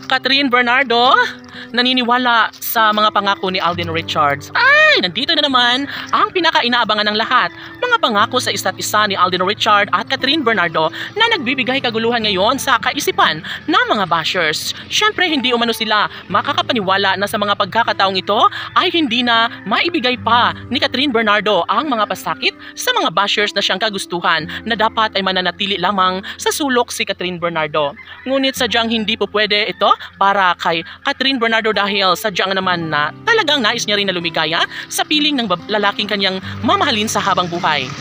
Catherine Bernardo, naniniwala sa mga pangako ni Alden Richards. Ay, nandito na naman ang pinaka-inaabangan ng lahat. Mga pangako sa isa't isa ni Alden Richards at Catherine Bernardo na nagbibigay kaguluhan ngayon sa kaisipan ng mga bashers. Siyempre, hindi umano sila makakapaniwala na sa mga pagkakataong ito ay hindi na maibigay pa ni Catherine Bernardo ang mga pasakit sa mga bashers na siyang kagustuhan na dapat ay mananatili lamang sa sulok si Catherine Bernardo. Ngunit sadyang hindi po pwede ito para kay Catherine Bernardo dahil sadyang naman na talagang nais niya rin na lumigaya sa piling ng lalaking kanyang mamahalin sa habang buhay.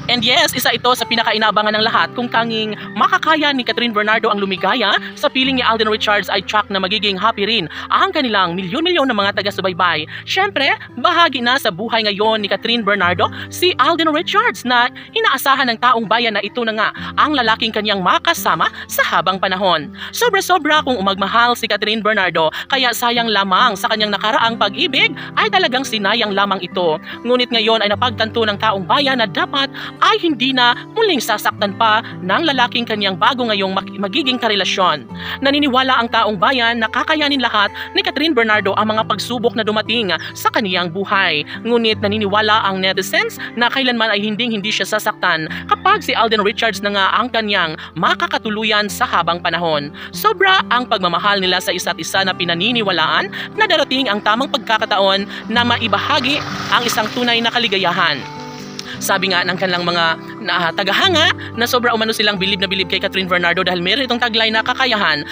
And yes, isa ito sa pinaka-inaabangan ng lahat kung tanging makakaya ni Catherine Bernardo ang lumigaya sa piling ni Alden Richards ay tsak na magiging happy rin ang kanilang milyon-milyon na mga taga-subaybay. Siyempre, bahagi na sa buhay ngayon ni Catherine Bernardo si Alden Richards na inaasahan ng taong bayan na ito na nga ang lalaking kanyang makasama sa habang panahon. Sobra-sobra kung umagmahal si Catherine Bernardo kaya sayang lamang sa kanyang nakaraang pag-ibig ay talagang sinayang lamang ito. Ngunit ngayon ay napagtanto ng taong bayan na dapat ay hindi na muling sasaktan pa ng lalaking kanyang bago ngayong magiging karelasyon. Naniniwala ang taong bayan na kakayanin lahat ni Catherine Bernardo ang mga pagsubok na dumating sa kaniyang buhay. Ngunit naniniwala ang netizens na kailanman ay hindi siya sasaktan kapag si Alden Richards na nga ang kanyang makakatuluyan sa habang panahon. Sobra ang pagmamahal nila sa isa't isa na pinaniniwalaan na darating ang tamang pagkakataon na maibahagi ang isang tunay na kaligayahan. Sabi nga ng kanilang mga tagahanga na sobra umano silang bilib na bilib kay Catherine Bernardo dahil meron itong taglay na kakayahang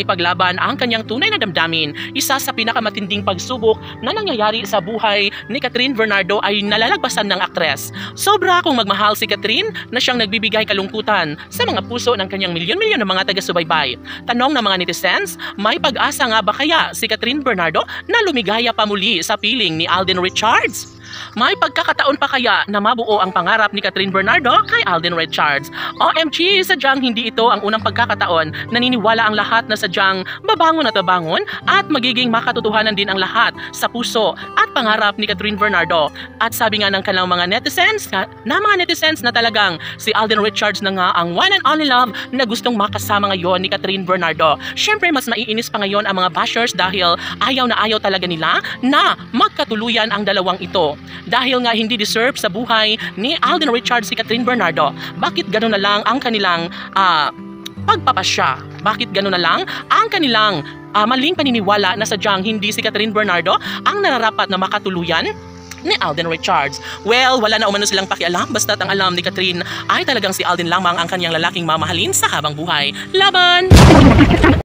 ipaglaban ang kanyang tunay na damdamin. Isa sa pinakamatinding pagsubok na nangyayari sa buhay ni Catherine Bernardo ay nalalagpasan ng aktres. Sobra kung magmahal si Catherine na siyang nagbibigay kalungkutan sa mga puso ng kanyang milyon-milyon na mga taga-subaybay. Tanong ng mga netizens, may pag-asa nga ba kaya si Catherine Bernardo na lumigaya pa muli sa piling ni Alden Richards? May pagkakataon pa kaya na mabuo ang pangarap ni Catherine Bernardo kay Alden Richards? OMG, sadyang hindi ito ang unang pagkakataon. Naniniwala ang lahat na sadyang babangon at babangon at magiging makatotohanan din ang lahat sa puso at pangarap ni Catherine Bernardo. At sabi nga ng kanilang mga netizens na talagang si Alden Richards na nga ang one and only love na gustong makasama ngayon ni Catherine Bernardo. Siyempre, mas maiinis pa ngayon ang mga bashers dahil ayaw na ayaw talaga nila na magkatuluyan ang dalawang ito. Dahil nga hindi deserve sa buhay ni Alden Richards si Catherine Bernardo, bakit gano'n na lang ang kanilang pagpapasya? Bakit gano'n na lang ang kanilang maling paniniwala na sadyang hindi si Catherine Bernardo ang nararapat na makatuluyan ni Alden Richards? Well, wala na umano silang pakialam basta't ang alam ni Catherine ay talagang si Alden lamang ang kanyang lalaking mamahalin sa habang buhay. Laban!